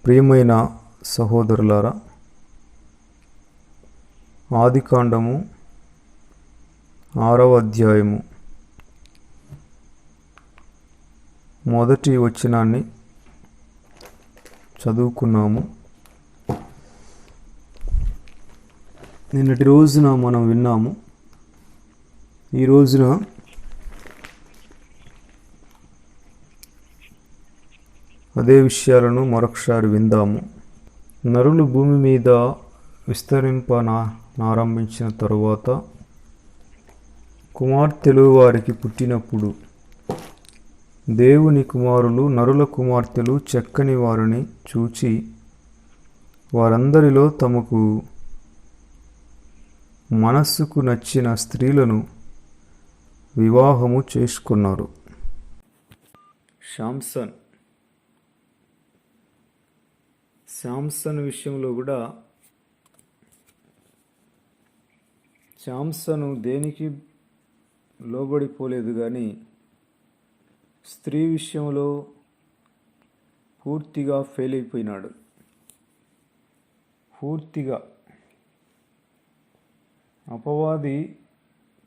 ప్రియమైన సహోదరులారా, ఆదికాండము 6వ అధ్యాయము మొదటి వచనాన్ని చదువుకున్నాము. నిన్నటి రోజున మనం విన్నాము. ఈ రోజున అదే విషయాలను మరొకసారి విందాము. నరులు భూమి మీద విస్తరింపనారంభించిన తరువాత కుమార్తెలు వారికి పుట్టినప్పుడు దేవుని కుమారులు నరుల కుమార్తెలు చక్కని వారిని చూచి వారందరిలో తమకు మనస్సుకు నచ్చిన స్త్రీలను వివాహము చేసుకున్నారు. శాంసన్ విషయంలో కూడా శాంసను దేనికి లోబడిపోలేదు, కానీ స్త్రీ విషయంలో పూర్తిగా ఫెయిల్ అయిపోయినాడు. పూర్తిగా అపవాది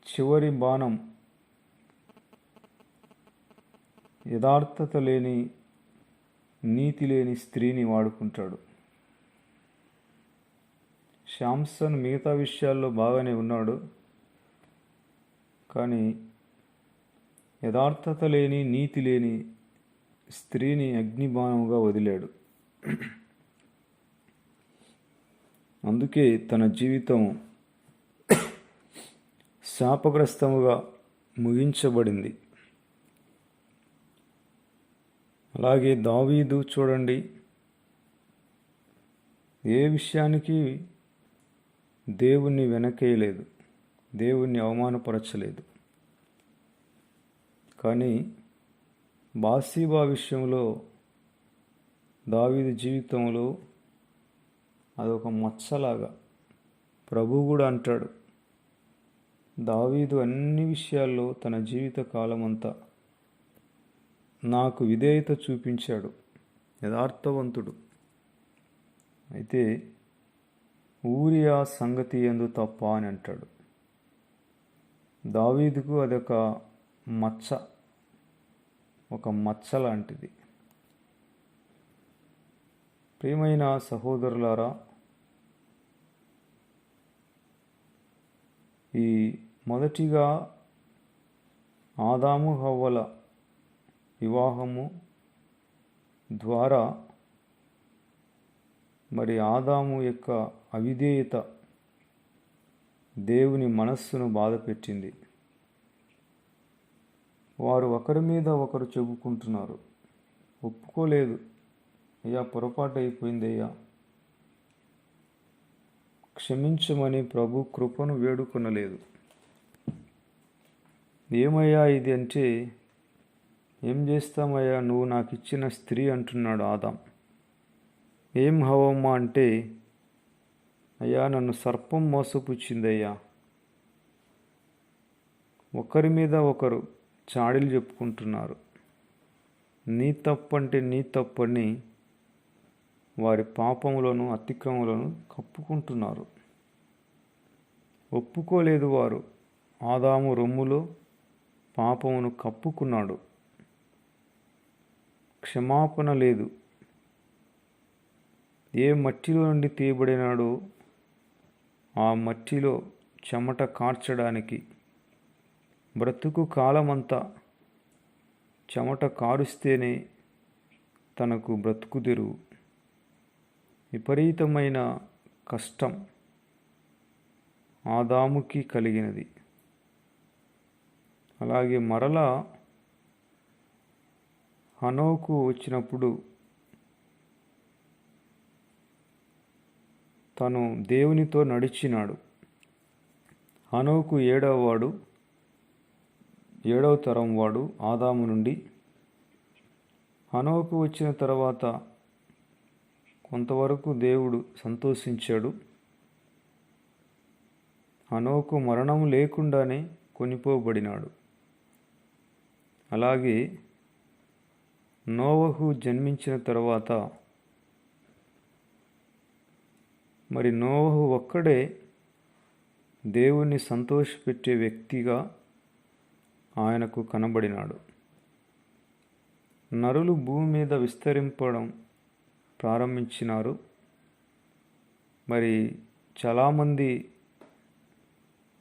చివరి బాణం యథార్థత లేని, నీతి లేని స్త్రీని వాడుకుంటాడు. శాంసన్ మిగతా విషయాల్లో బాగానే ఉన్నాడు, కానీ యథార్థత లేని, నీతి లేని స్త్రీని అగ్నిబాణముగా వదిలాడు. అందుకే తన జీవితం శాపగ్రస్తముగా ముగించబడింది. అలాగే దావీదు చూడండి, ఏ విషయానికి దేవుణ్ణి వెనకేయలేదు, దేవుణ్ణి అవమానపరచలేదు. కానీ బాత్షెబా విషయంలో దావీదు జీవితంలో అదొక మచ్చలాగా ప్రభువు కూడా అంటాడు. దావీదు అన్ని విషయాల్లో తన జీవిత కాలమంతా నాకు విధేయత చూపించాడు, యథార్థవంతుడు. అయితే ఊరియా సంగతి యందు తప్ప అని అంటాడు. దావీదుకు అదొక మచ్చ, ఒక మచ్చ లాంటిది. ప్రియమైన సహోదరులారా, ఈ మొదటిగా ఆదాము హవ్వల వివాహము ద్వారా మరి ఆదాము యొక్క అవిధేయత దేవుని మనస్సును బాధపెట్టింది. వారు ఒకరి మీద ఒకరు చెప్పుకుంటున్నారు, ఒప్పుకోలేదు. అయ్యా, పొరపాటు అయిపోయిందయ్యా, క్షమించమని ప్రభు కృపను వేడుకొనలేదు. ఏమయ్యా ఇది అంటే, ఏం చేస్తామయ్యా, నువ్వు నాకు ఇచ్చిన స్త్రీ అంటున్నాడు ఆదాం. ఏం హవ్వమ్మ అంటే, అయ్యా నన్ను సర్పం మోసపుచ్చిందయ్యా. ఒకరి మీద ఒకరు చాడీలు చెప్పుకుంటున్నారు. నీ తప్పంటే నీ తప్పని వారి పాపములను, అతిక్రమములను కప్పుకుంటున్నారు. ఒప్పుకోలేదు వారు. ఆదాము రొమ్ములో పాపమును కప్పుకున్నాడు. క్షమాపణ లేదు. ఏ మట్టిలో నుండి తీయబడినాడో ఆ మట్టిలో చెమట కార్చడానికి బ్రతుకు కాలమంతా చెమట కారుస్తేనే తనకు బ్రతుకు తెరువు. విపరీతమైన కష్టం ఆదాముకి కలిగినది. అలాగే మరలా హనోకు వచ్చినప్పుడు తను దేవునితో నడిచినాడు. హనోకు 7వ తరం వాడు ఆదాము నుండి. హనోకు వచ్చిన తర్వాత కొంతవరకు దేవుడు సంతోషించాడు. హనోకు మరణం లేకుండానే కొనిపోబడినాడు. అలాగే నోవహు జన్మించిన తర్వాత మరి నోవహు ఒక్కడే దేవుణ్ణి సంతోషపెట్టే వ్యక్తిగా ఆయనకు కనబడినాడు. నరులు భూమి మీద విస్తరింపడం ప్రారంభించినారు. మరి చాలామంది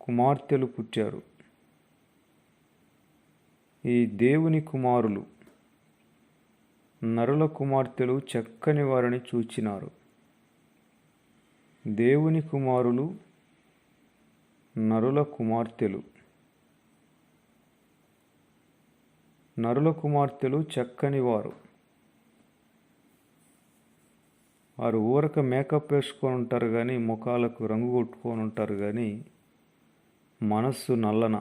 కుమార్తెలు పుట్టారు. ఈ దేవుని కుమారులు, నరుల కుమార్తెలు చక్కని వారిని చూచినారు. దేవుని కుమారులు, నరుల కుమార్తెలు. నరుల కుమార్తెలు చక్కని వారు. వారు ఊరక మేకప్ వేసుకొని ఉంటారు కానీ, ముఖాలకు రంగు కొట్టుకొని ఉంటారు కానీ, మనస్సు నల్లన,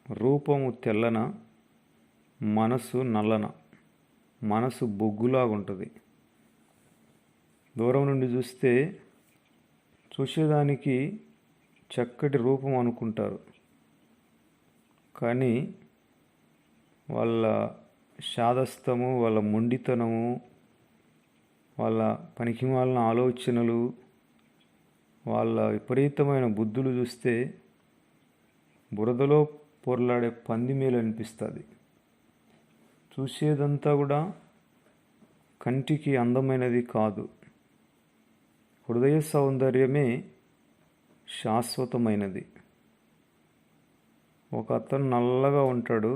రూపము తెల్లన, మనస్సు నల్లన, మనసు బొగ్గులాగుంటుంది. దూరం నుండి చూసేదానికి చక్కటి రూపం అనుకుంటారు, కానీ వాళ్ళ శాదస్తము, వాళ్ళ మొండితనము, వాళ్ళ పనికిమాలిన ఆలోచనలు, వాళ్ళ విపరీతమైన బుద్ధులు చూస్తే బురదలో పొర్లాడే పందిమేలు అనిపిస్తుంది. చూసేదంతా కూడా కంటికి అందమైనది కాదు. హృదయ సౌందర్యమే శాశ్వతమైనది. ఒక అతను నల్లగా ఉంటాడు,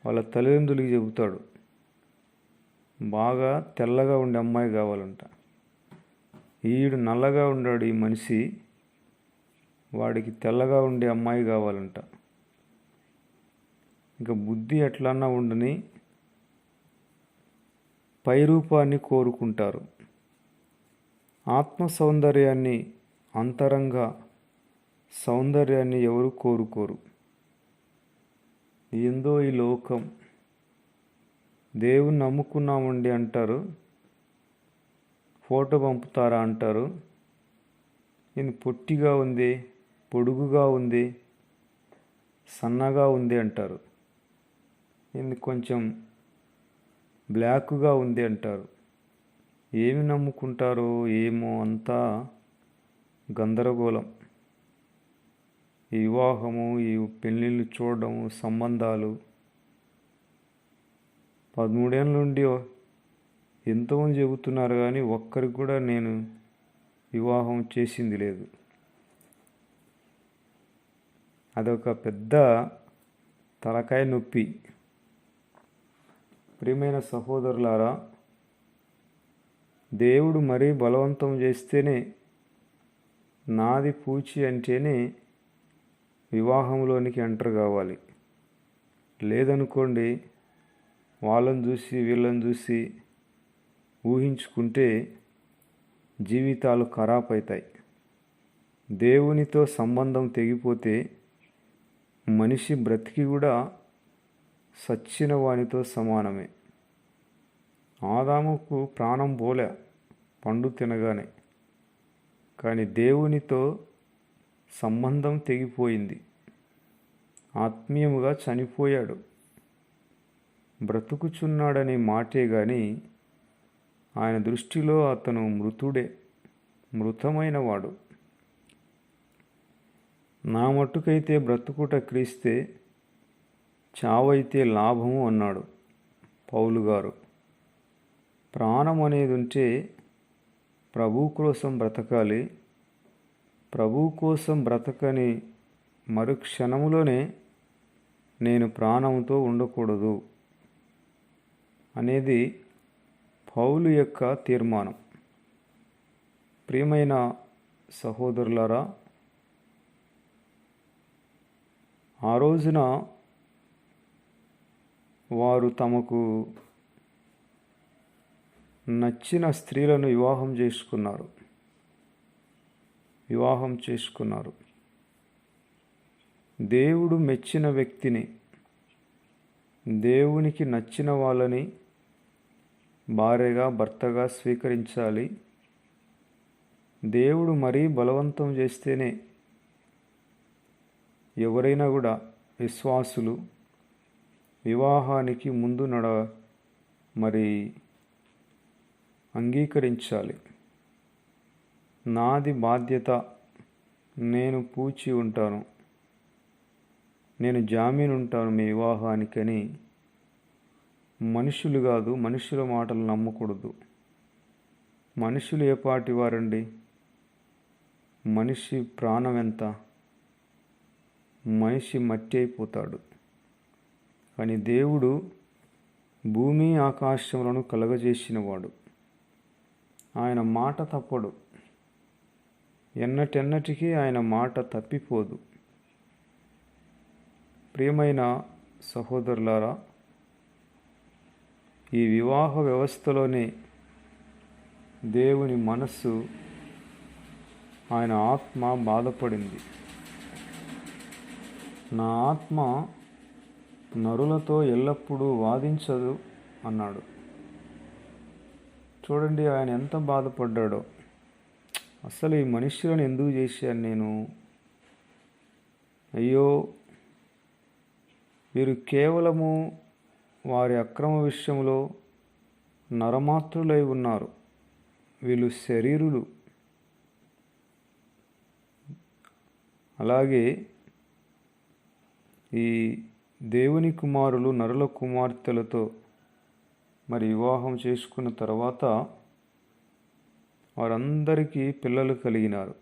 వాళ్ళ తల్లిదండ్రులకి చెబుతాడు బాగా తెల్లగా ఉండే అమ్మాయి కావాలంట. ఈడు నల్లగా ఉన్నాడు, ఈ మనిషి, వాడికి తెల్లగా ఉండే అమ్మాయి కావాలంట. ఇంకా బుద్ధి ఎట్లన్నా ఉండని పై రూపాన్ని కోరుకుంటారు. ఆత్మ సౌందర్యాన్ని, అంతరంగ సౌందర్యాన్ని ఎవరు కోరుకోరు. ఏందో ఈ లోకం, దేవుని నమ్ముకున్నామండి అంటారు, ఫోటో పంపుతారా అంటారు. నేను పొట్టిగా ఉంది, పొడుగుగా ఉంది, సన్నగా ఉంది అంటారు. నేను కొంచెం బ్లాక్గా ఉంది అంటారు. ఏమి నమ్ముకుంటారో ఏమో, అంతా గందరగోళం. ఈ వివాహము, ఈ పెళ్ళిళ్ళు చూడడము, సంబంధాలు 13 ఏళ్ళ నుండి ఎంతోమంది చెబుతున్నారు కానీ ఒక్కరికి కూడా నేను వివాహం చేసింది లేదు. అదొక పెద్ద తలకాయ నొప్పి. ప్రియమైన సహోదరులారా, దేవుడు మరీ బలవంతం చేస్తేనే, నాది పూచి అంటేనే వివాహంలోనికి ఎంటర్ కావాలి. లేదనుకోండి, వాళ్ళని చూసి వీళ్ళని చూసి ఊహించుకుంటే జీవితాలు ఖరాబ్ అవుతాయి. దేవునితో సంబంధం తెగిపోతే మనిషి బ్రతికి కూడా సచ్చిన వానితో సమానమే. ఆదాముకు ప్రాణం పోలే పండు తినగానే, కానీ దేవునితో సంబంధం తెగిపోయింది. ఆత్మీయముగా చనిపోయాడు. బ్రతుకుచున్నాడనే మాటే కానీ ఆయన దృష్టిలో అతను మృతుడే, మృతమైన వాడు. నా మట్టుకైతే బ్రతుకుట క్రీస్తే, చావైతే లాభము అన్నాడు పౌలు గారు. ప్రాణం అనేది ఉంటే ప్రభు కోసం బ్రతకాలి. ప్రభు కోసం బ్రతకని మరుక్షణములోనే నేను ప్రాణంతో ఉండకూడదు అనేది పౌలు యొక్క తీర్మానం. ప్రియమైన సహోదరులారా, ఆ రోజున వారు తమకు నచ్చిన స్త్రీలను వివాహం చేసుకున్నారు. దేవుడు మెచ్చిన వ్యక్తిని, దేవునికి నచ్చిన వాళ్ళని భార్యగా, భర్తగా స్వీకరించాలి. దేవుడు మరీ బలవంతం చేస్తేనే ఎవరైనా కూడా విశ్వాసులు వివాహానికి ముందు అంగీకరించాలి. నాది బాధ్యత, నేను పూచి ఉంటాను, నేను జామీను ఉంటాను మీ వివాహానికని మనుషులు కాదు, మనుషుల మాటలు నమ్మకూడదు. మనుషులు ఏ పాటి వారండి? మనిషి ప్రాణం ఎంత? మనిషి మట్టి అయిపోతాడు. కానీ దేవుడు భూమి ఆకాశములను కలగజేసినవాడు. ఆయన మాట తప్పడు. ఎన్నటెన్నటికీ ఆయన మాట తప్పిపోదు. ప్రియమైన సహోదరులారా, ఈ వివాహ వ్యవస్థలోనే దేవుని మనస్సు, ఆయన ఆత్మ బాధపడింది. నా ఆత్మ నరులతో ఎల్లప్పుడూ వాదించదు అన్నాడు. చూడండి ఆయన ఎంత బాధపడ్డాడో. అసలు ఈ మనుష్యులను ఎందుకు చేశాను నేను? అయ్యో, వీరు కేవలము వారి అక్రమ విషయంలో నరమాత్రులై ఉన్నారు. వీళ్ళు శరీరులు. అలాగే ఈ దేవుని కుమారులు నరుల కుమార్తెలతో మరి వివాహం చేసుకున్న తర్వాత వారందరికీ పిల్లలు కలిగినారు.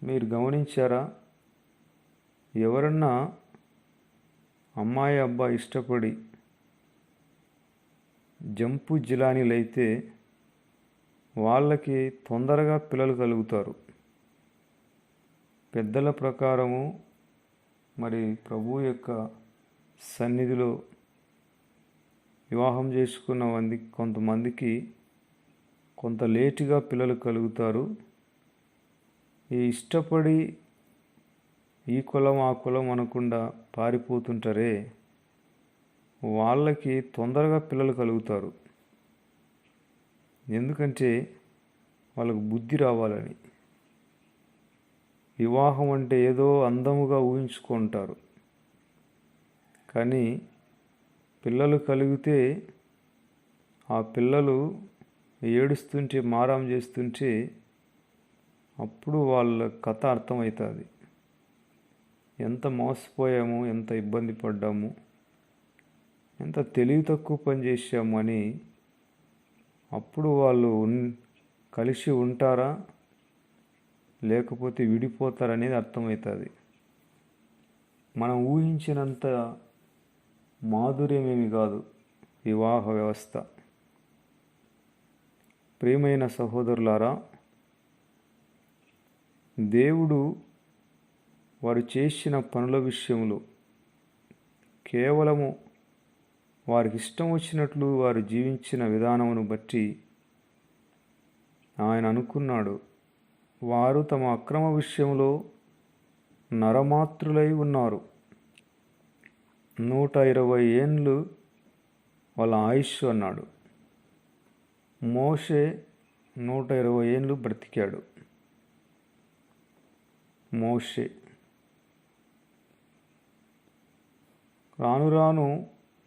మీరు గమనించారా? ఎవరన్నా అమ్మాయి అబ్బాయి ఇష్టపడి జంపు జిలానీలైతే వాళ్ళకి తొందరగా పిల్లలు కలుగుతారు. పెద్దల ప్రకారము మరి ప్రభు యొక్క సన్నిధిలో వివాహం చేసుకున్న కొంతమందికి కొంత లేటుగా పిల్లలు కలుగుతారు. ఈ ఇష్టపడి ఈ కులం ఆ కులం అనకుండా పారిపోతుంటారే, వాళ్ళకి తొందరగా పిల్లలు కలుగుతారు. ఎందుకంటే వాళ్ళకు బుద్ధి రావాలని. వివాహం అంటే ఏదో అందముగా ఊహించుకుంటారు. కానీ పిల్లలు కలిగితే ఆ పిల్లలు ఏడుస్తుంటే, మారం చేస్తుంటే అప్పుడు వాళ్ళ కథ అర్థమవుతుంది. ఎంత మోసపోయాము, ఎంత ఇబ్బంది పడ్డాము, ఎంత తెలివి తక్కువ పని చేశాము అని అప్పుడు వాళ్ళు కలిసి ఉంటారా లేకపోతే విడిపోతారనేది అర్థమవుతుంది. మనం ఊహించినంత మాధుర్యమేమి కాదు వివాహ వ్యవస్థ. ప్రియమైన సహోదరులారా, దేవుడు వారు చేసిన పనుల విషయంలో కేవలము వారికి ఇష్టం వచ్చినట్లు వారు జీవించిన విధానమును బట్టి ఆయన అనుకున్నాడు, వారు తమ అక్రమ విషయంలో నరమాత్రులై ఉన్నారు. 120 ఏండ్లు వాళ్ళ ఆయుష్ అన్నాడు. మోషే 120 ఏండ్లు బ్రతికాడు. మోషే రాను రాను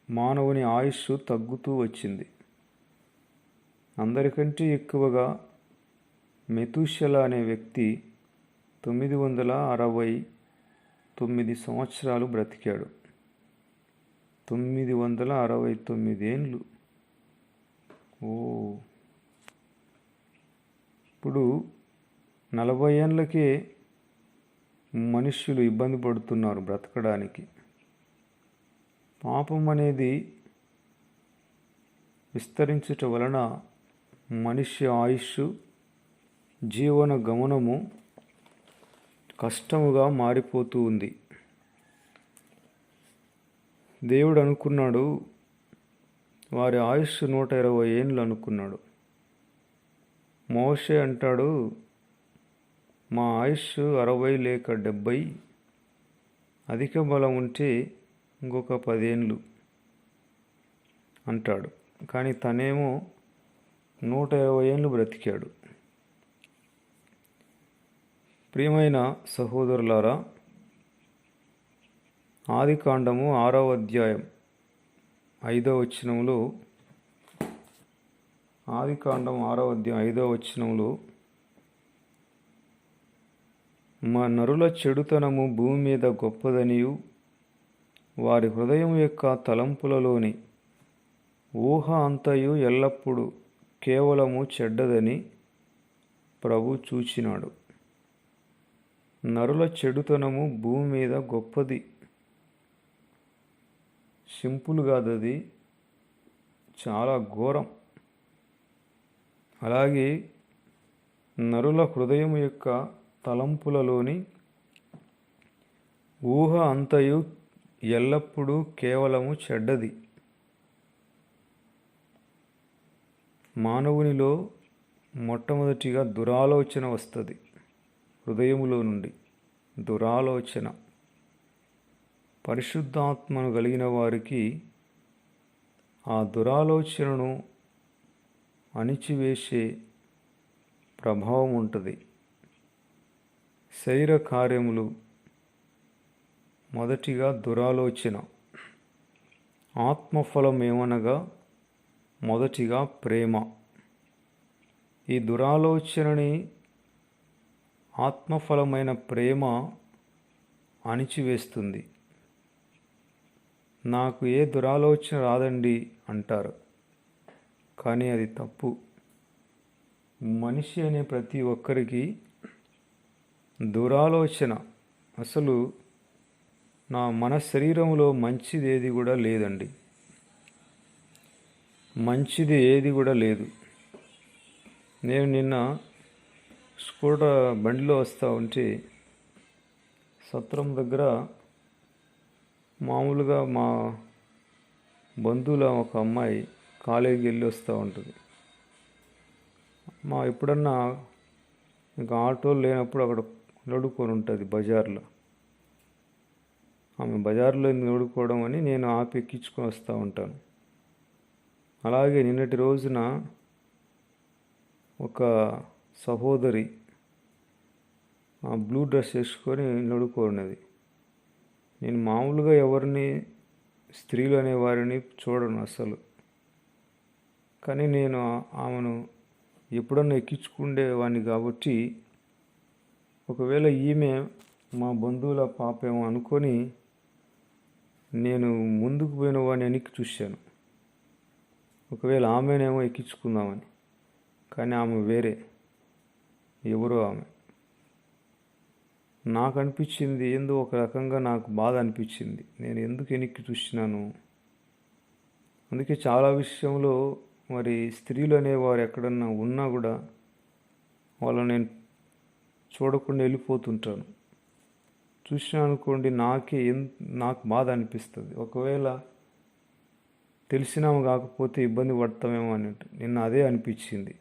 మానవుని ఆయుష్ తగ్గుతూ వచ్చింది. అందరికంటే ఎక్కువగా మెతూషెల అనే వ్యక్తి 969 సంవత్సరాలు బ్రతికాడు. 969 ఏండ్లు. ఇప్పుడు 40 ఏండ్లకే మనుష్యులు ఇబ్బంది పడుతున్నారు బ్రతకడానికి. పాపం అనేది విస్తరించుట వలన మనిషి ఆయుష్, జీవన గమనము కష్టముగా మారిపోతూ ఉంది. దేవుడు అనుకున్నాడు, వారి ఆయుష్ 120 ఏండ్లు అనుకున్నాడు. మోషే అంటాడు, మా ఆయుష్ 60 లేక 70, అధిక బలం ఉంటే ఇంకొక 10 ఏండ్లు అంటాడు. కానీ తనేమో 120 ఏండ్లు బ్రతికాడు. ప్రియమైన సహోదరులారా, ఆదికాండము 6వ అధ్యాయం 5వ వచనములో, ఆదికాండం 6వ అధ్యాయం 5వ వచనములో మా నరుల చెడుతనము భూమి మీద గొప్పదనియు వారి హృదయం యొక్క తలంపులలోని ఊహ అంతయు ఎల్లప్పుడూ కేవలము చెడ్డదని ప్రభు చూచినాడు. నరుల చెడుతనము భూమి మీద గొప్పది. సింపుల్ కాదు, అది చాలా ఘోరం. అలాగే నరుల హృదయం యొక్క తలంపులలోని ఊహ అంతయు ఎల్లప్పుడూ కేవలము చెడ్డది. మానవునిలో మొట్టమొదటిగా దురాలోచన వస్తుంది. హృదయములో నుండి దురాలోచన. పరిశుద్ధాత్మను కలిగిన వారికి ఆ దురాలోచనను అణిచివేసే ప్రభావం ఉంటుంది. శరీర కార్యములు మొదటిగా దురాలోచన. ఆత్మఫలం ఏమనగా మొదటిగా ప్రేమ. ఈ దురాలోచనని ఆత్మఫలమైన ప్రేమ అణిచివేస్తుంది. నాకు ఏ దురాలోచన రాదండి అంటారు, కానీ అది తప్పు. మనిషి అనే ప్రతి ఒక్కరికి దురాలోచన. అసలు మన శరీరంలో మంచిది ఏది కూడా లేదండి. మంచిది ఏది కూడా లేదు. నేను నిన్న స్కూటర్ బండిలో వస్తూ ఉంటే సత్రం దగ్గర మామూలుగా మా బంధువుల ఒక అమ్మాయి కాలేజీకి వెళ్ళి వస్తూ ఉంటుంది. ఎప్పుడన్నా ఇంకా ఆటోలు లేనప్పుడు అక్కడ నడుకొని ఉంటుంది బజార్లో. ఆమె బజార్లో నడుకోవడం అని నేను ఆపి ఎక్కించుకొని వస్తూ ఉంటాను. అలాగే నిన్నటి రోజున ఒక సహోదరి బ్లూ డ్రెస్ వేసుకొని నడుకున్నది. నేను మామూలుగా ఎవరిని, స్త్రీలు అనే వారిని చూడను అసలు. కానీ నేను ఆమెను ఎప్పుడన్నా ఎక్కించుకుండేవాడిని కాబట్టి ఒకవేళ ఈమె మా బంధువుల పాపేమో అనుకొని నేను ముందుకు పోయిన వాడిని వెనక్కి చూశాను. ఒకవేళ ఆమెనేమో ఎక్కించుకుందామని, కానీ ఆమె వేరే, ఎవరో ఆమె. నాకు అనిపించింది, ఏందో ఒక రకంగా నాకు బాధ అనిపించింది. నేను ఎందుకు వెనక్కి చూసినాను. అందుకే చాలా విషయంలో మరి స్త్రీలు అనేవారు ఎక్కడన్నా ఉన్నా కూడా వాళ్ళని నేను చూడకుండా వెళ్ళిపోతుంటాను. చూసినా అనుకోండి, నాకు బాధ అనిపిస్తుంది. ఒకవేళ తెలిసినాము కాకపోతే ఇబ్బంది పడతామేమో అన్నట్టు నిన్న అదే అనిపించింది.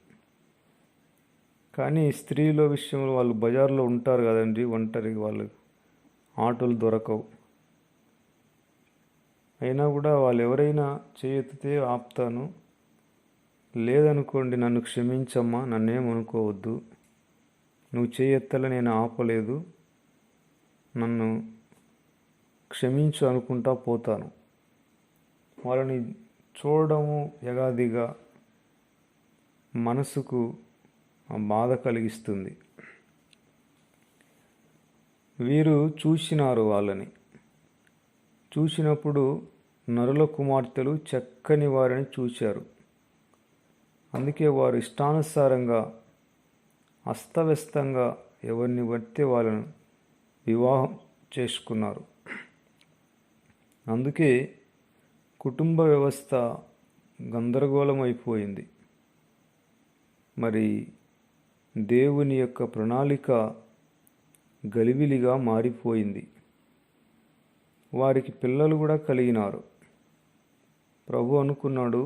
కానీ స్త్రీల విషయంలో వాళ్ళు బజార్లో ఉంటారు కదండి, ఒంటరిగా, వాళ్ళు ఆటోలు దొరకవు. అయినా కూడా వాళ్ళు ఎవరైనా చేయెత్తితే ఆపుతాను. లేదనుకోండి, నన్ను క్షమించమ్మా, నన్నేమనుకోవద్దు, నువ్వు చేయెత్తలే, నేను ఆపలేదు, నన్ను క్షమించు అనుకుంటా పోతాను. వాళ్ళని చూడడము యగాదిగా మనసుకు బాధ కలిగిస్తుంది. వీరు చూసినారు. వాళ్ళని చూసినప్పుడు నరుల కుమార్తెలు చక్కని వారిని చూశారు. అందుకే వారు ఇష్టానుసారంగా అస్తవ్యస్తంగా ఎవరిని పడితే వాళ్ళను వివాహం చేసుకున్నారు. అందుకే కుటుంబ వ్యవస్థ గందరగోళం అయిపోయింది. మరి దేవుని యొక్క ప్రణాళిక గలిబిలిగా మారిపోయింది. వారికి పిల్లలు కూడా కలిగినారు. ప్రభు అనుకున్నాడు,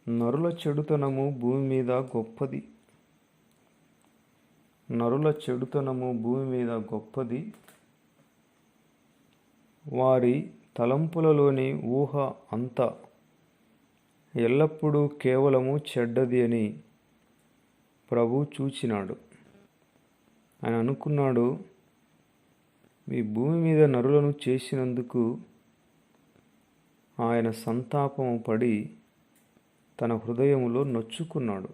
నరుల చెడుతనము భూమి మీద గొప్పది. నరుల చెడుతనము భూమి మీద గొప్పది. వారి తలంపులలోని ఊహ అంతా ఎల్లప్పుడూ కేవలము చెడ్డది అని ప్రభు చూచినాడు. ఆయన అనుకున్నాడు, ఈ భూమి మీద నరులను చేసినందుకు ఆయన సంతాపము పడి తన హృదయములో నొచ్చుకున్నాడు.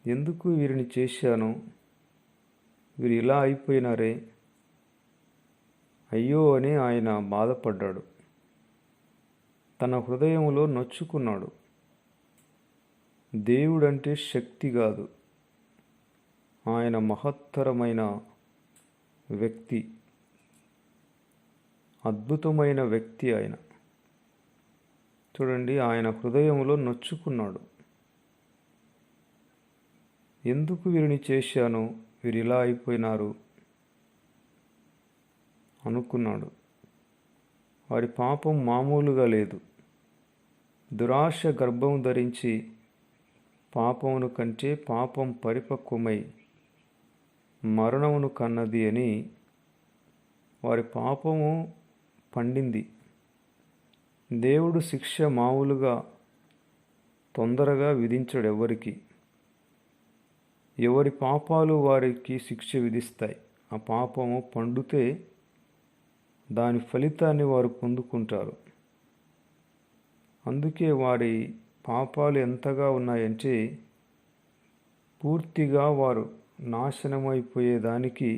ఎందుకు వీరిని చేశాను, వీరు ఇలా అయిపోయినారే, అయ్యో అని ఆయన బాధపడ్డాడు. తన హృదయంలో నొచ్చుకున్నాడు. దేవుడంటే శక్తి కాదు, ఆయన మహత్తరమైన వ్యక్తి, అద్భుతమైన వ్యక్తి ఆయన. చూడండి, ఆయన హృదయంలో నొచ్చుకున్నాడు. ఎందుకు వీరిని చేశాను, వీరు ఇలా అయిపోయినారు అనుకున్నాడు. వారి పాపం మామూలుగా లేదు. దురాశ గర్భం ధరించి పాపమును కంటే పాపం పరిపక్వమై మరణమును కన్నది అని వారి పాపము పండింది. దేవుడు శిక్ష మామూలుగా తొందరగా విధించడు ఎవరికి. ఎవరి పాపాలు వారికి శిక్ష విధిస్తాయి. ఆ పాపము పండితే దాని ఫలితాన్ని వారు పొందుకుంటారు. అందుకే వారి పాపాలు ఎంతగా ఉన్నాయంటే పూర్తిగా వారు నాశనమైపోయేదానికి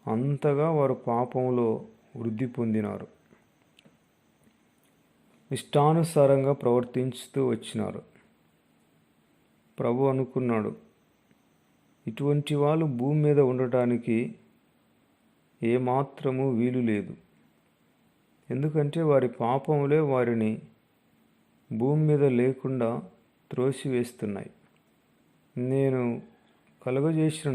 అంతగా వారు పాపంలో వృద్ధి పొందినారు. ఇష్టానుసారంగా ప్రవర్తించుతూ వచ్చినారు. ప్రభు అనుకున్నాడు, ఇటువంటి వాళ్ళు భూమి మీద ఉండటానికి ఏమాత్రము వీలు లేదు. ఎందుకంటే వారి పాపములే వారిని భూమి మీద లేకుండా త్రోసివేస్తున్నాయి. నేను కలుగజేసిన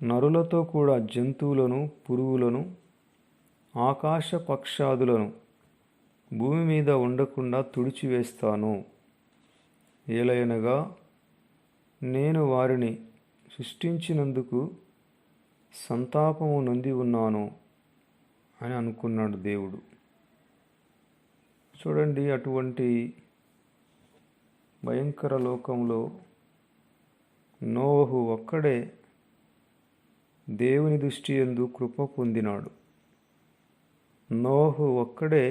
నరులతో కూడా జంతువులను, పురుగులను, ఆకాశ పక్షాదులను భూమి మీద ఉండకుండా తుడిచివేస్తాను. ఏలయనగా నేను వారిని సృష్టించినందుకు సంతాపము నొంది ఉన్నాను అని అనుకున్నాడు దేవుడు. చూడండి, అటువంటి భయంకర లోకంలో నోవహు ఒక్కడే దేవుని దృష్టి యందు కృప పొందినాడు. నోవహు ఒక్కడే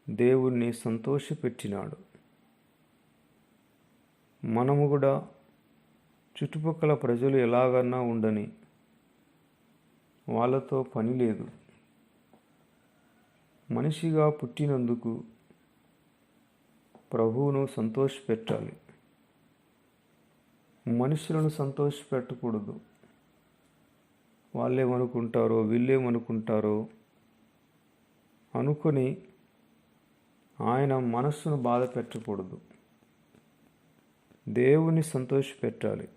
దేవుణ్ణి సంతోషపెట్టినాడు. మనము కూడా చుట్టుపక్కల ప్రజలు ఎలాగన్నా ఉండని, వాళ్ళతో పని లేదు. మనిషిగా పుట్టినందుకు ప్రభువును సంతోషపెట్టాలి. మనుషులను సంతోషపెట్టకూడదు. వాళ్ళేమనుకుంటారో వీళ్ళేమనుకుంటారో అనుకొని ఆయన మనస్సును బాధ పెట్టకూడదు. దేవుని సంతోషపెట్టాలి.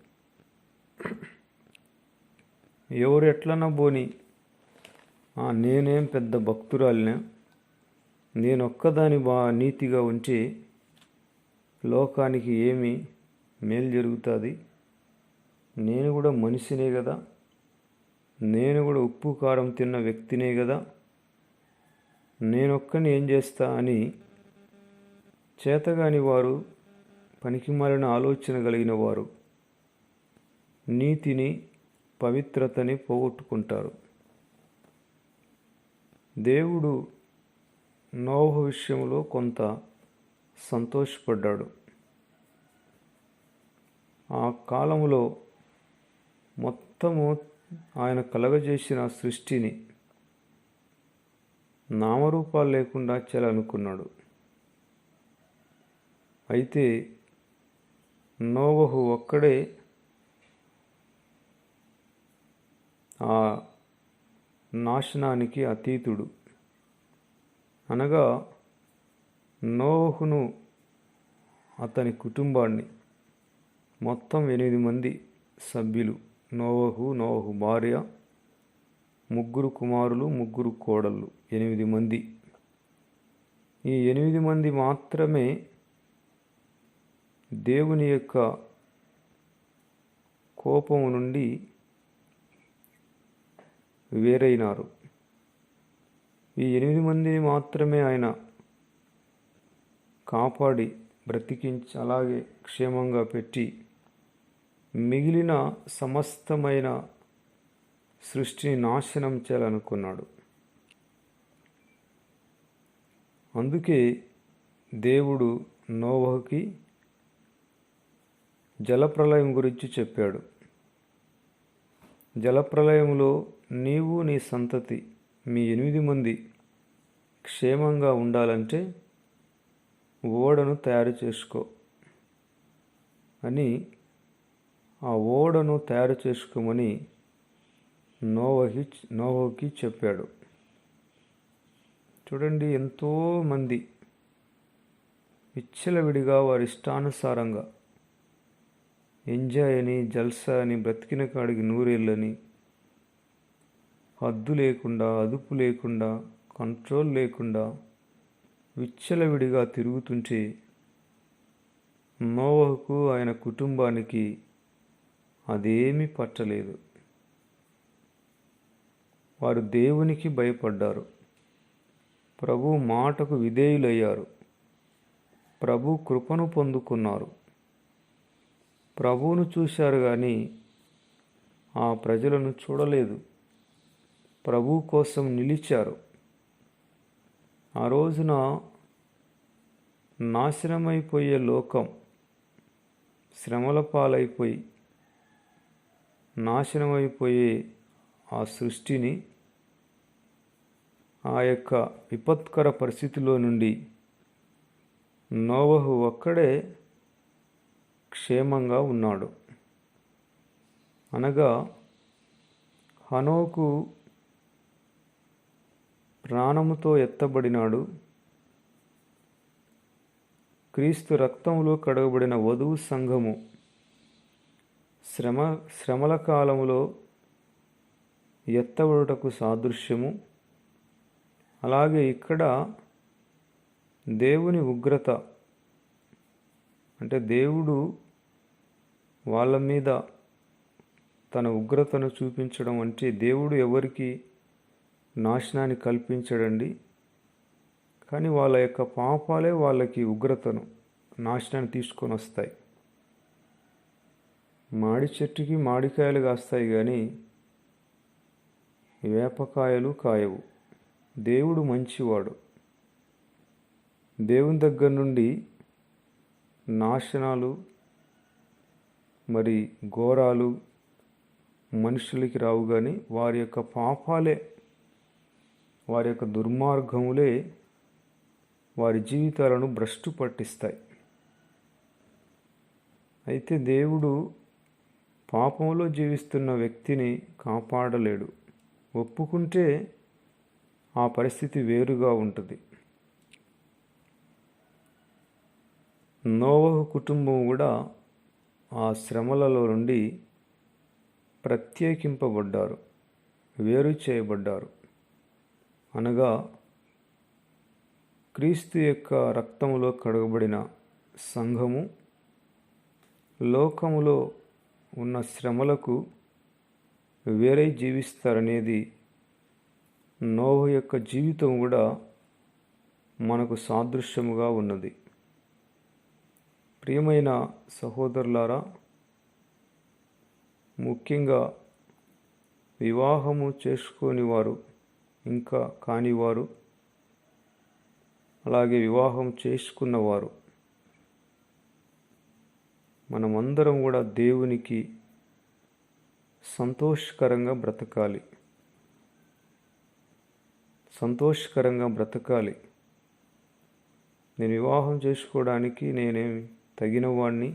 ఎవరు ఎట్లన్నా పోని, నేనేం పెద్ద భక్తురాలినా, నేనొక్కదాని నీతిగా ఉంటే లోకానికి ఏమి మేలు జరుగుతుంది, నేను కూడా మనిషినే కదా, నేను కూడా ఉప్పు కారం తిన్న వ్యక్తినే కదా, నేనొక్కని ఏం చేస్తా అని చేతగాని వారు, పనికిమాలిన ఆలోచన కలిగిన వారు నీతిని, పవిత్రతని పోగొట్టుకుంటారు. దేవుడు నోవహు విషయంలో కొంత సంతోషపడ్డాడు. ఆ కాలంలో మొత్తము ఆయన కలగజేసిన సృష్టిని నామరూపాలు లేకుండా చేయాలనుకున్నాడు. అయితే నోవహు ఒక్కడే ఆ నాశనానికి అతీతుడు. అనగా నోవహును, అతని కుటుంబాన్ని, మొత్తం 8 మంది సభ్యులు, నోవహు భార్య, 3 కుమారులు, 3 కోడళ్ళు, 8 మంది. ఈ 8 మంది మాత్రమే దేవుని యొక్క కోపము నుండి వేరైనారు. ఈ 8 మందిని మాత్రమే ఆయన కాపాడి బ్రతికించి అలాగే క్షేమంగా పెట్టి మిగిలిన సమస్తమైన సృష్టిని నాశనం చేయాలనుకున్నాడు. అందుకే దేవుడు నోవహుకి జలప్రళయం గురించి చెప్పాడు. జలప్రలయంలో నీవు నీ సంతతి మీ 8 మంది క్షేమంగా ఉండాలంటే ఓడను తయారు చేసుకో అని, ఆ ఓడను తయారు చేసుకోమని నోవహుకి చెప్పాడు. చూడండి, ఎంతోమంది విచ్చలవిడిగా వారి ఇష్టానుసారంగా ఎంజాయ్ అని, జల్సా అని, బ్రతికిన కాడికి నూరేళ్ళని, హద్దు లేకుండా, అదుపు లేకుండా, కంట్రోల్ లేకుండా విచ్చలవిడిగా తిరుగుతుంటే నోవహుకు ఆయన కుటుంబానికి అదేమీ పట్టలేదు. వారు దేవునికి భయపడ్డారు, ప్రభు మాటకు విధేయులయ్యారు, ప్రభు కృపను పొందుకున్నారు. ప్రభువును చూశారు కానీ ఆ ప్రజలను చూడలేదు. ప్రభు కోసం నిలిచారు. ఆ రోజున నాశనమైపోయే లోకం శ్రమల పాలైపోయి నాశనమైపోయే ఆ సృష్టిని ఆ యొక్క విపత్కర పరిస్థితిలో నుండి నోవహు ఒక్కడే క్షేమంగా ఉన్నాడు. అనగా హనోకు ప్రాణముతో ఎత్తబడినాడు. క్రీస్తు రక్తములో కడగబడిన వధువు సంఘము శ్రమల కాలములో ఎత్తబడుటకు సాదృశ్యము. అలాగే ఇక్కడ దేవుని ఉగ్రత, అంటే దేవుడు వాళ్ళ మీద తన ఉగ్రతను చూపించడం, అంటే దేవుడు ఎవరికి నాశనాన్ని కల్పించడండి, కానీ వాళ్ళ యొక్క పాపాలే వాళ్ళకి ఉగ్రతను, నాశనాన్ని తీసుకొని వస్తాయి. మాడి చెట్టుకి మాడికాయలు కాస్తాయి కానీ వేపకాయలు కాయవు. దేవుడు మంచివాడు. దేవుని దగ్గర నుండి నాశనాలు మరి ఘోరాలు మనుషులకి రావు, కానీ వారి యొక్క పాపాలే, వారి యొక్క దుర్మార్గములే వారి జీవితాలను భ్రష్టు పట్టిస్తాయి. అయితే దేవుడు పాపంలో జీవిస్తున్న వ్యక్తిని కాపాడలేడు. ఒప్పుకుంటే ఆ పరిస్థితి వేరుగా ఉంటుంది. నోవహు కుటుంబం కూడా ఆ శ్రమలలో నుండి ప్రత్యేకింపబడ్డారు, వేరు చేయబడ్డారు. అనగా క్రీస్తు యొక్క రక్తములో కడగబడిన సంఘము లోకములో ఉన్న శ్రమలకు వేరై జీవిస్తారనేది నోవహు యొక్క జీవితం కూడా మనకు సాదృశ్యముగా ఉన్నది. ప్రియమైన సహోదరులారా, ముఖ్యంగా వివాహము చేసుకోని వారు, ఇంకా కానివారు, అలాగే వివాహం చేసుకున్నవారు, మనమందరం కూడా దేవునికి సంతోషకరంగా బ్రతకాలి. సంతోషకరంగా బ్రతకాలి. నేను వివాహం చేసుకోవడానికి నేనేమి తగినవాణ్ణి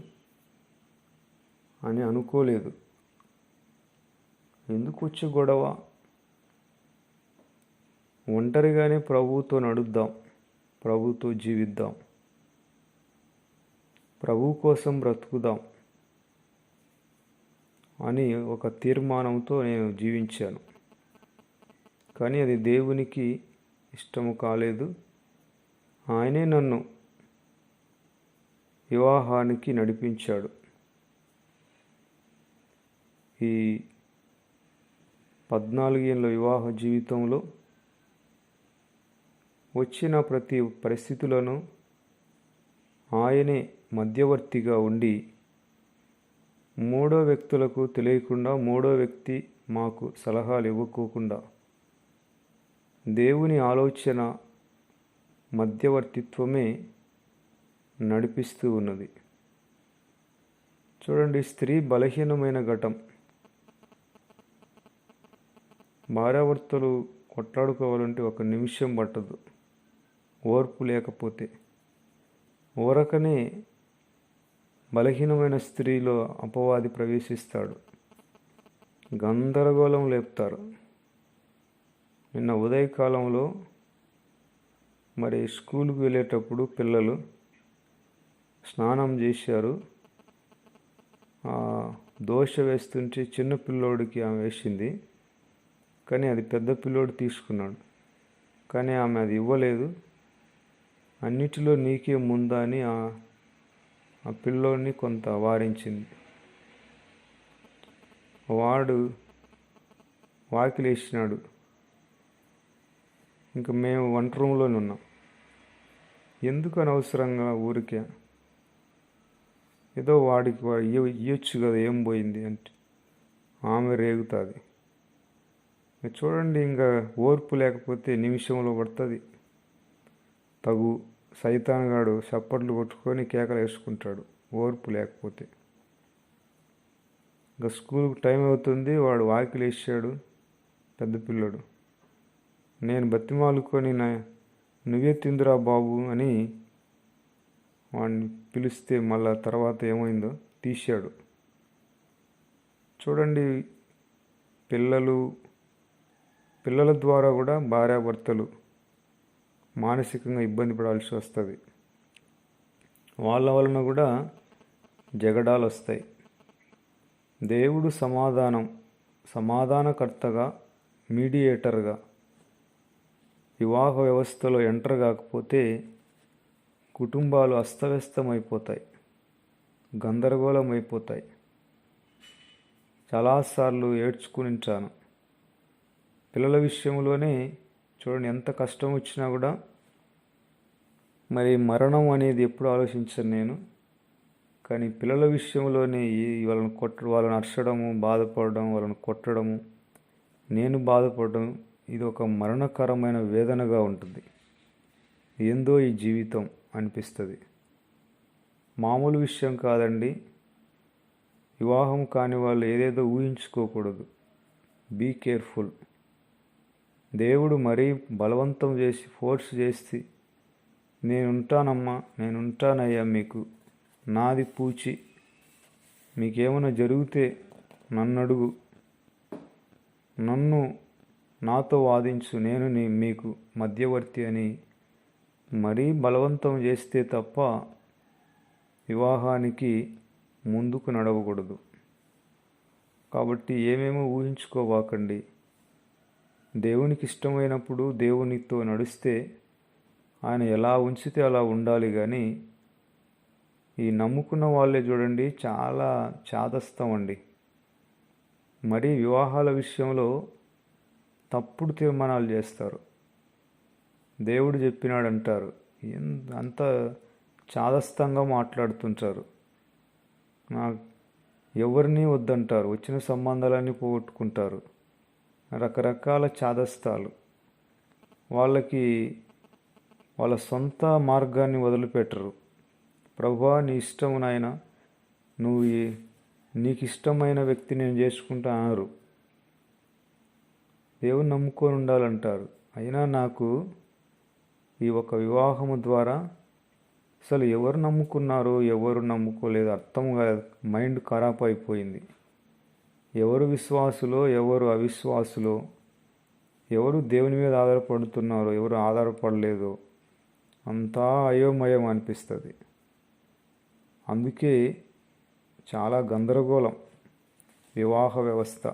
అని అనుకోలేదు. ఎందుకు వచ్చే గొడవ? ఒంటరిగానే ప్రభువుతో నడుద్దాం, ప్రభువుతో జీవిద్దాం, ప్రభు కోసం బ్రతుకుదాం అని ఒక తీర్మానంతో నేను జీవించాను. కానీ అది దేవునికి ఇష్టము కాలేదు. ఆయనే నన్ను వివాహానికి నడిపించాడు. ఈ 14 ఏళ్ళ వివాహ జీవితంలో వచ్చిన ప్రతి పరిస్థితులను ఆయనే మధ్యవర్తిగా ఉండి, మూడో వ్యక్తులకు తెలియకుండా, మూడో వ్యక్తి మాకు సలహాలు ఇవ్వకోకుండా దేవుని ఆలోచన మధ్యవర్తిత్వమే నడిపిస్తూ ఉన్నది. చూడండి, స్త్రీ బలహీనమైన ఘటం. భార్యాభర్తలు కొట్లాడుకోవాలంటే ఒక నిమిషం పట్టదు, ఓర్పు లేకపోతే. ఊరకనే బలహీనమైన స్త్రీలో అపవాది ప్రవేశిస్తాడు, గందరగోళం లేపుతారు. నిన్న ఉదయకాలంలో స్కూల్కి వెళ్ళేటప్పుడు పిల్లలు స్నానం చేశారు. దోశ వేస్తుంటే చిన్న పిల్లోడికి ఆమె వేసింది, కానీ అది పెద్ద పిల్లోడు తీసుకున్నాడు. కానీ ఆమె అది ఇవ్వలేదు. అన్నిటిలో నీకే ముందా అని ఆ పిల్లోడిని కొంత వారించింది. వాడు వాకిలేసినాడు. ఇంకా మేము వంట రూమ్లోనే ఉన్నాం. ఎందుకు అనవసరంగా ఊరికే ఏదో వాడికి ఇవ్వచ్చు కదా, ఏం పోయింది అంటే ఆమె రేగుతుంది. చూడండి, ఇంకా ఓర్పు లేకపోతే నిమిషంలో పడుతుంది. తగు సైతాన్గాడు చప్పట్లు కొట్టుకొని కేకలు వేసుకుంటాడు ఓర్పు లేకపోతే. ఇంకా స్కూల్కి టైం అవుతుంది, వాడు వాకిలి వేసాడు పెద్ద పిల్లడు. నేను బతిమాలుకొని నువ్వే తిందురా బాబు అని వాడిని పిలిస్తే మళ్ళా తర్వాత ఏమైందో తీశాడు. చూడండి, పిల్లల ద్వారా కూడా భార్యాభర్తలు మానసికంగా ఇబ్బంది పడాల్సి వస్తుంది. వాళ్ళ వలన కూడా జగడాలు వస్తాయి. దేవుడు సమాధానకర్తగా, మీడియేటర్గా వివాహ వ్యవస్థలో ఎంటర్ కాకపోతే కుటుంబాలు అస్తవ్యస్తమైపోతాయి, గందరగోళం అయిపోతాయి. చాలాసార్లు ఏడ్చుకునించాను. పిల్లల విషయంలోనే చూడండి, ఎంత కష్టం వచ్చినా కూడా మరణం అనేది ఎప్పుడు ఆలోచించను నేను. కానీ పిల్లల విషయంలోనే వాళ్ళని అరచడము, బాధపడడం, వాళ్ళని కొట్టడము, నేను బాధపడడం, ఇది ఒక మరణకరమైన వేదనగా ఉంటుంది. ఏందో ఈ జీవితం అనిపిస్తుంది. మామూలు విషయం కాదండి. వివాహం కాని వాళ్ళు ఏదేదో ఊహించుకోకూడదు. Be careful. దేవుడు మరీ బలవంతం చేసి ఫోర్స్ చేసి నేనుంటానయ్యా, మీకు నాది పూచి, మీకేమైనా జరిగితే నన్ను అడుగు, నాతో వాదించు, నేను మీకు మధ్యవర్తి అని మరీ బలవంతం చేస్తే తప్ప వివాహానికి ముందుకు నడవకూడదు. కాబట్టి ఏమేమో ఊహించుకోవాకండి. దేవునికి ఇష్టమైనప్పుడు దేవునితో నడిస్తే ఆయన ఎలా ఉంచితే అలా ఉండాలి. కానీ ఈ నమ్ముకున్న వాళ్ళే చూడండి, చాలా చాదస్తం అండి. మరీ వివాహాల విషయంలో తప్పుడు తీర్మానాలు చేస్తారు. దేవుడు చెప్పినాడంటారు, అంత చాదస్తంగా మాట్లాడుతుంటారు. ఎవరిని వద్దంటారు, వచ్చిన సంబంధాలన్నీ పోగొట్టుకుంటారు. రకరకాల చాదస్తాలు. వాళ్ళ సొంత మార్గాన్ని వదిలిపెట్టరు. ప్రభువా, నీ ఇష్టం నాయన, నీకు ఇష్టమైన వ్యక్తి నేను చేసుకుంటా అనరు. దేవుని నమ్ముకొని ఉండాలంటారు. అయినా నాకు ఈ ఒక వివాహము ద్వారా అసలు ఎవరు నమ్ముకున్నారో ఎవరు నమ్ముకోలేదు అర్థం కాదు. మైండ్ ఖరాబ్ అయిపోయింది. ఎవరు విశ్వాసులో ఎవరు అవిశ్వాసులో, ఎవరు దేవుని మీద ఆధారపడుతున్నారో ఎవరు ఆధారపడలేదో అంతా అయోమయం అనిపిస్తుంది. అందుకే చాలా గందరగోళం వివాహ వ్యవస్థ.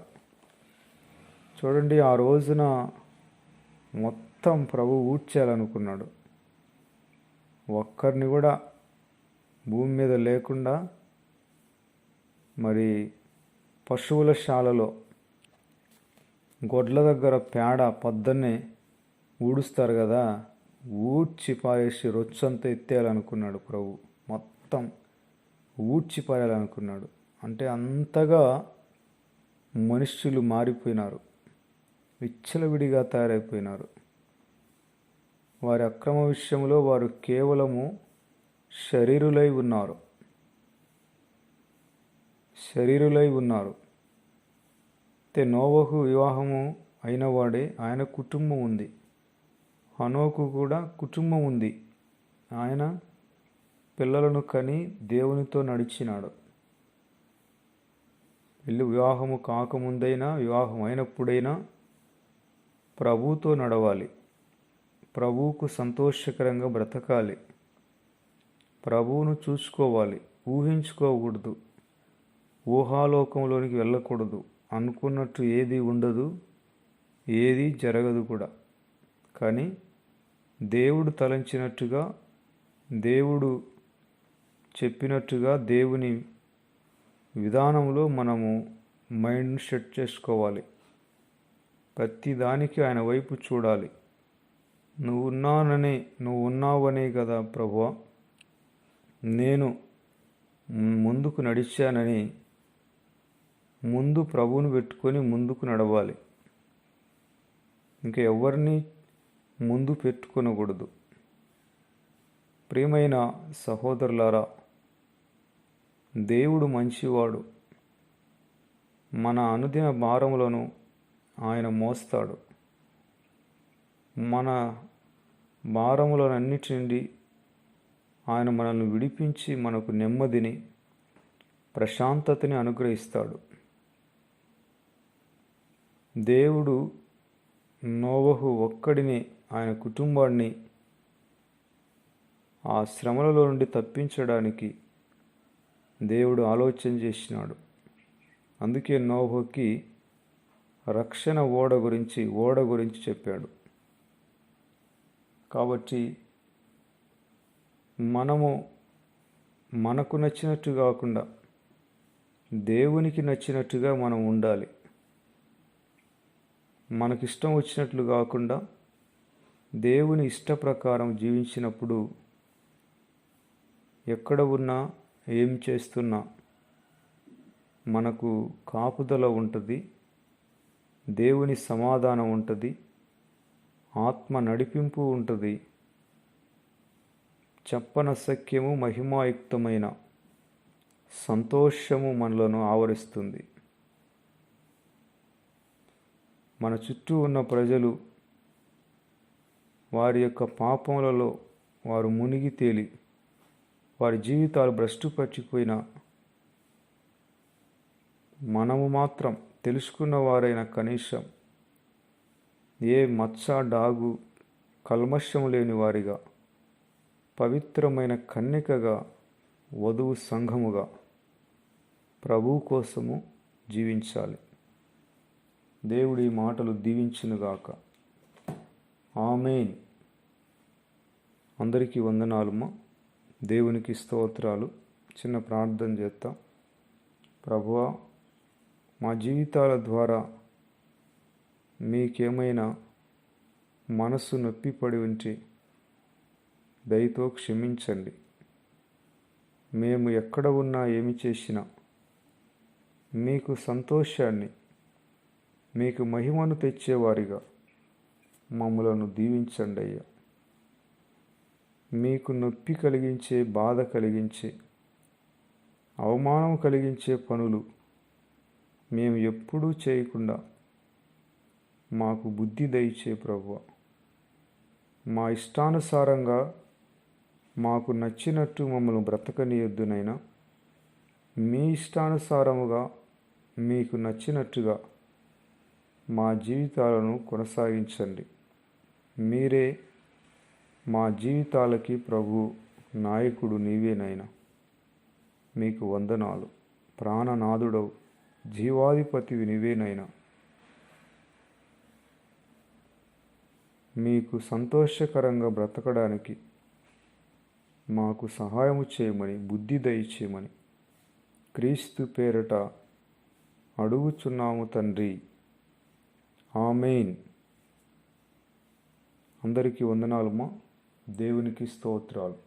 చూడండి, ఆ రోజున మొత్తం ప్రభు ఊడ్చేయాలనుకున్నాడు. ఒక్కరిని కూడా భూమి మీద లేకుండా పశువుల శాలలో గొడ్ల దగ్గర పేడ పొద్దున్నే ఊడుస్తారు కదా, ఊడ్చి పారేసి రొచ్చంతా ఎత్తేయాలనుకున్నాడు ప్రభు. మొత్తం ఊడ్చి పారేయాలనుకున్నాడు. అంటే అంతగా మనుష్యులు మారిపోయినారు, విచ్చలవిడిగా తయారైపోయినారు. వారి అక్రమ విషయంలో వారు కేవలము శరీరులై ఉన్నారు. నోవహు వివాహము అయినవాడే, ఆయన కుటుంబం ఉంది. హనోకు కూడా కుటుంబం ఉంది. ఆయన పిల్లలను కని దేవునితో నడిచినాడు. వివాహము కాకముందైనా వివాహం అయినప్పుడైనా ప్రభువుతో నడవాలి. ప్రభువుకు సంతోషకరంగా బ్రతకాలి. ప్రభువును చూసుకోవాలి. ఊహించుకోకూడదు. ఊహాలోకంలోనికి వెళ్ళకూడదు. అనుకున్నట్టు ఏది ఉండదు, ఏది జరగదు కూడా. కానీ దేవుడు తలంచినట్టుగా, దేవుడు చెప్పినట్టుగా, దేవుని విధానంలో మనము మైండ్ సెట్ చేసుకోవాలి. ప్రతి దానికి ఆయన వైపు చూడాలి. నువ్వు ఉన్నావనే కదా ప్రభువా నేను ముందుకు నడిచానని ముందు ప్రభువును పెట్టుకొని ముందుకు నడవాలి. ఇంకా ఎవరిని ముందు పెట్టుకొనకూడదు. ప్రియమైన సహోదరులారా, దేవుడు మంచివాడు. మన అనుదిన భారములను ఆయన మోస్తాడు. మన భారములన్నిటి నుండి ఆయన మనల్ని విడిపించి మనకు నెమ్మదిని, ప్రశాంతతని అనుగ్రహిస్తాడు. దేవుడు నోవహు ఒక్కడిని, ఆయన కుటుంబాన్ని ఆ శ్రమలలో నుండి తప్పించడానికి దేవుడు ఆలోచన చేసినాడు. అందుకే నోవహుకి రక్షణ ఓడ గురించి చెప్పాడు. కాబట్టి మనకు నచ్చినట్టు కాకుండా దేవునికి నచ్చినట్టుగా మనం ఉండాలి. మనకిష్టం వచ్చినట్లు కాకుండా దేవుని ఇష్ట ప్రకారం జీవించినప్పుడు ఎక్కడ ఉన్నా, ఏం చేస్తున్నా మనకు కాపుదల ఉంటుంది, దేవుని సమాధానం ఉంటుంది, ఆత్మ నడిపింపు ఉంటుంది, చెప్పనసఖ్యము మహిమాయుక్తమైన సంతోషము మనలను ఆవరిస్తుంది. మన చుట్టూ ఉన్న ప్రజలు వారి యొక్క పాపములలో వారు మునిగి తేలి వారి జీవితాలు భ్రష్టు పట్టిపోయినా మనము మాత్రం తెలుసుకున్న వారైన కనీసం ఏ మచ్చ, డాగు, కల్మషం లేని వారిగా, పవిత్రమైన కన్యకగా, వధువు సంఘముగా ప్రభువు కోసము జీవించాలి. దేవుడి మాటలు దీవించునుగాక. ఆమేన్. అందరికీ వందనాలమ్మా. దేవునికి స్తోత్రాలు. చిన్న ప్రార్థన చేద్దాం. ప్రభువా, మా జీవితాల ద్వారా మీకేమైనా మనసు నొప్పిపడి ఉంటే దయతో క్షమించండి. మేము ఎక్కడ ఉన్నా, ఏమి చేసినా మీకు సంతోషాన్ని, మీకు మహిమను తెచ్చేవారిగా మమ్మలను దీవించండి అయ్యా. మీకు నొప్పి కలిగించే, బాధ కలిగించే, అవమానం కలిగించే పనులు మేము ఎప్పుడూ చేయకుండా మాకు బుద్ధి దయచే ప్రభువా. మా ఇష్టానుసారంగా మాకు నచ్చినట్టు మమ్మల్ని బ్రతకనీయొద్దునైనా, మీ ఇష్టానుసారముగా మీకు నచ్చినట్టుగా మా జీవితాలను కొనసాగించండి. మీరే మా జీవితాలకి ప్రభు, నాయకుడు నీవేనైనా. మీకు వందనాలు. ప్రాణనాథుడవు, జీవాధిపతివి నీవేనైనా. మీకు సంతోషకరంగా బ్రతకడానికి మాకు సహాయము చేయమని, బుద్ధి దయచేయమని క్రీస్తు పేరట అడుగుచున్నాము తండ్రి. ఆమేన్. అందరికీ వందనాలమ్మా. దేవునికి స్తోత్రాలు.